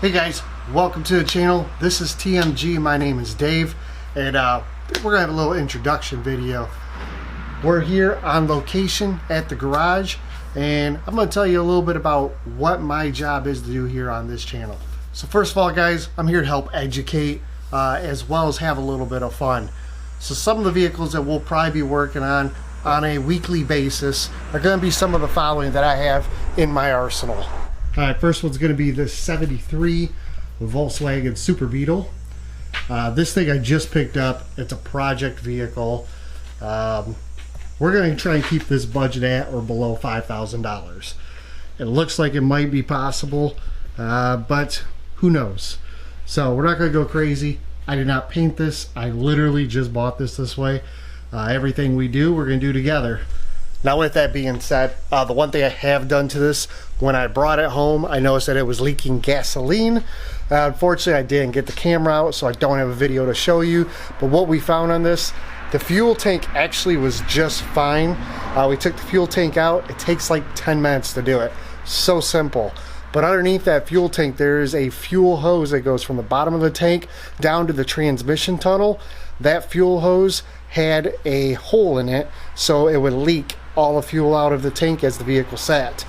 Hey guys, welcome to the channel. This is TMG. My name is Dave, and we're gonna have a little introduction video. We're here on location at the garage, and I'm gonna tell you a little bit about what my job is to do here on this channel. So first of all, guys, I'm here to help educate as well as have a little bit of fun. So some of the vehicles that we'll probably be working on a weekly basis are going to be some of the following that I have in my arsenal. Alright, first one's going to be this 73 Volkswagen Super Beetle. This thing I just picked up. It's a project vehicle. We're going to try and keep this budget at or below $5,000. It looks like it might be possible, but who knows? So we're not going to go crazy. I did not paint this. I literally just bought this way. Everything we do, we're going to do together. Now with that being said, the one thing I have done to this, when I brought it home, I noticed that it was leaking gasoline. Unfortunately, I didn't get the camera out, so I don't have a video to show you. But what we found on this, the fuel tank actually was just fine. We took the fuel tank out. It takes like 10 minutes to do it. So simple. But underneath that fuel tank, there is a fuel hose that goes from the bottom of the tank down to the transmission tunnel. That fuel hose had a hole in it, so it would leak all the fuel out of the tank as the vehicle sat.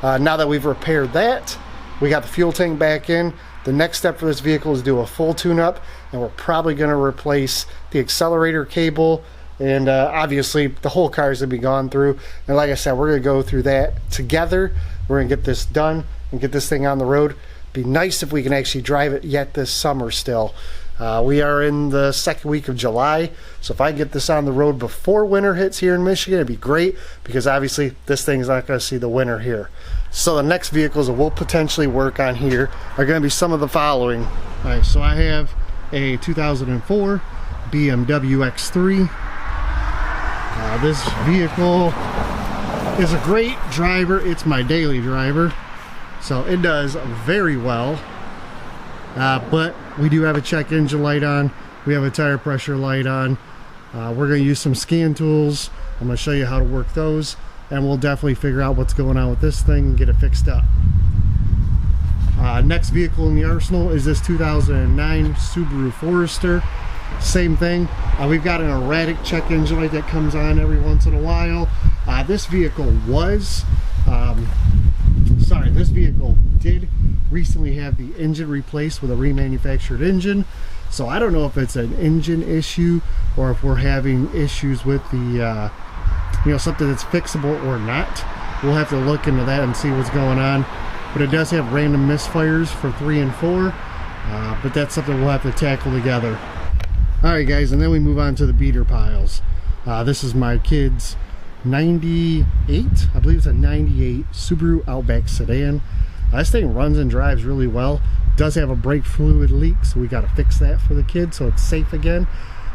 Now that we've repaired that, we got the fuel tank back in. The next step for this vehicle is do a full tune-up, and we're probably going to replace the accelerator cable, and obviously the whole car is going to be gone through. And like I said, we're going to go through that together. We're going to get this done and get this thing on the road. Be nice if we can actually drive it yet this summer still. We are in the second week of July, so if I get this on the road before winter hits here in Michigan, it'd be great, because obviously this thing's not going to see the winter here. So the next vehicles that we'll potentially work on here are going to be some of the following. All right, so I have a 2004 BMW X3. This vehicle is a great driver. It's my daily driver, so it does very well. But we do have a check engine light on. We have a tire pressure light on. We're going to use some scan tools. I'm going to show you how to work those, and we'll definitely figure out what's going on with this thing and get it fixed up. Next vehicle in the arsenal is this 2009 Subaru Forester. Same thing. We've got an erratic check engine light that comes on every once in a while. This vehicle did recently have the engine replaced with a remanufactured engine, so I don't know if it's an engine issue or if we're having issues with the something that's fixable or not. We'll have to look into that and see what's going on. But it does have random misfires for 3 and 4, but that's something we'll have to tackle together. Alright guys, and then we move on to the beater piles. This is my kid's 98, I believe it's a 98 Subaru Outback sedan. This thing runs and drives really well. Does have a brake fluid leak, so we got to fix that for the kid so it's safe again.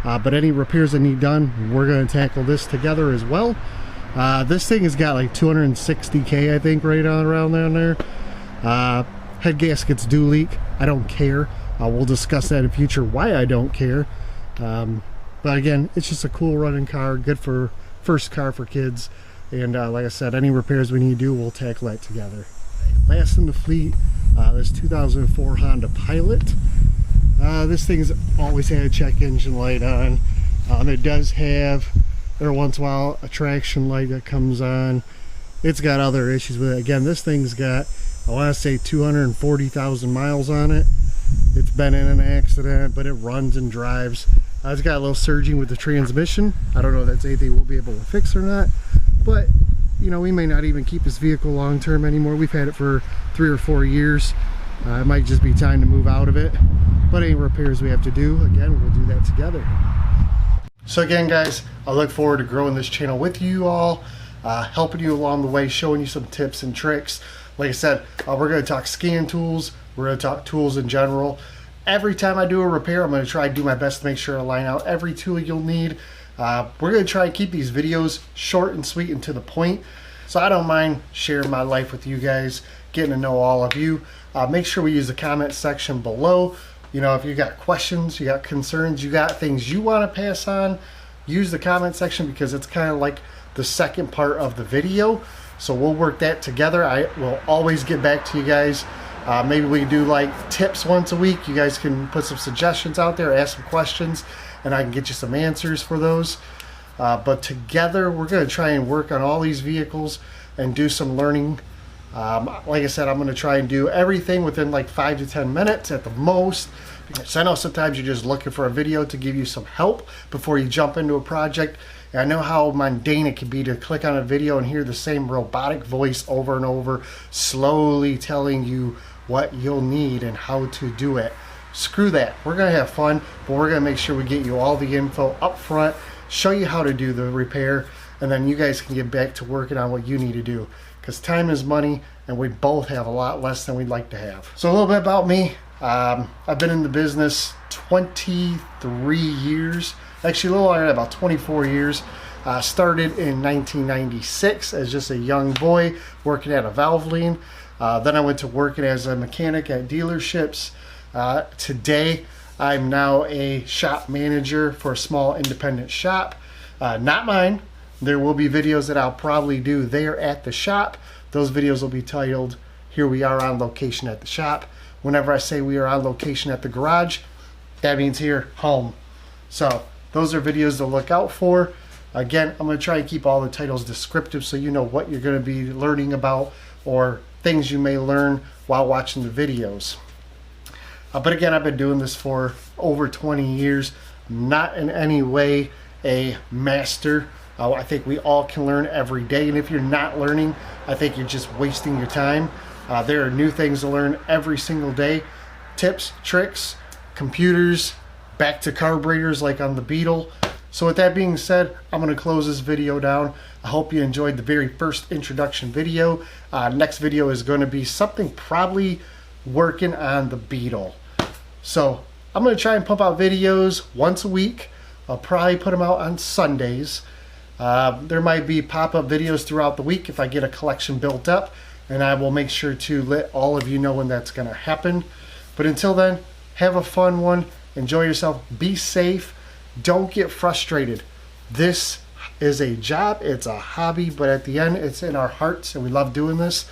But any repairs that need done, we're going to tackle this together as well. This thing has got like 260K, I think, right on around down there. Head gaskets do leak. I don't care. We'll discuss that in future, why I don't care. But again, it's just a cool running car, good for first car for kids. And like I said, any repairs we need to do, we'll tackle that together. Last in the fleet, this 2004 Honda Pilot. This thing's always had a check engine light on. It does have, every once in a while, a traction light that comes on. It's got other issues with it. Again, this thing's got, I want to say, 240,000 miles on it. It's been in an accident, but it runs and drives. It's got a little surging with the transmission. I don't know if that's anything we'll be able to fix or not, but you know, we may not even keep this vehicle long term anymore. We've had it for 3 or 4 years. It might just be time to move out of it, but any repairs we have to do, again, we'll do that together. So again guys, I look forward to growing this channel with you all, helping you along the way, showing you some tips and tricks. Like I said, we're going to talk scan tools, we're going to talk tools in general. Every time I do a repair, I'm going to try to do my best to make sure to line out every tool you'll need. We're going to try and keep these videos short and sweet and to the point, so I don't mind sharing my life with you guys, getting to know all of you. Make sure we use the comment section below. You know, if you got questions, you got concerns, you got things you want to pass on, use the comment section, because it's kind of like the second part of the video. So we'll work that together. I will always get back to you guys. Maybe we do like tips once a week. You guys can put some suggestions out there, ask some questions, and I can get you some answers for those. But together we're going to try and work on all these vehicles and do some learning. Like I said, I'm going to try and do everything within like 5 to 10 minutes at the most. Because I know sometimes you're just looking for a video to give you some help before you jump into a project. And I know how mundane it can be to click on a video and hear the same robotic voice over and over, slowly telling you what you'll need and how to do it. Screw that. We're going to have fun, but we're going to make sure we get you all the info up front, show you how to do the repair, and then you guys can get back to working on what you need to do. Because time is money, and we both have a lot less than we'd like to have. So a little bit about me. I've been in the business 23 years. Actually, a little longer, about 24 years. Started in 1996 as just a young boy working at a valve lean. Then I went to working as a mechanic at dealerships. Today, I'm now a shop manager for a small independent shop. Not mine. There will be videos that I'll probably do there at the shop. Those videos will be titled, "Here We Are on Location at the Shop." Whenever I say we are on location at the garage, that means here, home. So those are videos to look out for. Again, I'm going to try and keep all the titles descriptive so you know what you're going to be learning about or things you may learn while watching the videos. But again, I've been doing this for over 20 years. Not in any way a master. I think we all can learn every day, and if you're not learning, I think you're just wasting your time. There are new things to learn every single day. Tips, tricks, computers, back to carburetors like on the Beetle. So with that being said, I'm going to close this video down. I hope you enjoyed the very first introduction video. Next video is going to be something probably working on the Beetle. So I'm going to try and pump out videos once a week. I'll probably put them out on Sundays. There might be pop-up videos throughout the week if I get a collection built up, and I will make sure to let all of you know when that's going to happen. But until then, have a fun one. Enjoy yourself. Be safe. Don't get frustrated. This is a job. It's a hobby, but at the end, it's in our hearts, and we love doing this.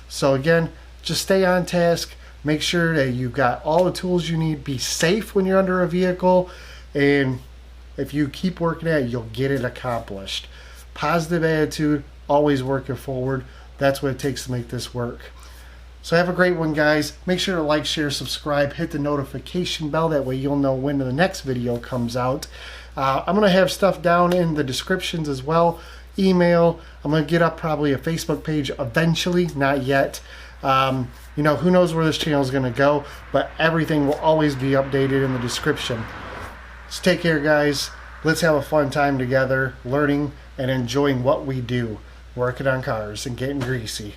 So again, just stay on task. Make sure that you've got all the tools you need. Be safe when you're under a vehicle, and if you keep working at it, you'll get it accomplished. Positive attitude, always working forward. That's what it takes to make this work. So have a great one, guys. Make sure to like, share, subscribe, hit the notification bell. That way you'll know when the next video comes out. I'm going to have stuff down in the descriptions as well. Email. I'm going to get up probably a Facebook page eventually. Not yet. You know, who knows where this channel is going to go, but everything will always be updated in the description. So take care, guys. Let's have a fun time together, learning and enjoying what we do, working on cars and getting greasy.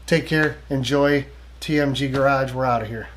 Take care. Enjoy. TMG Garage. We're out of here.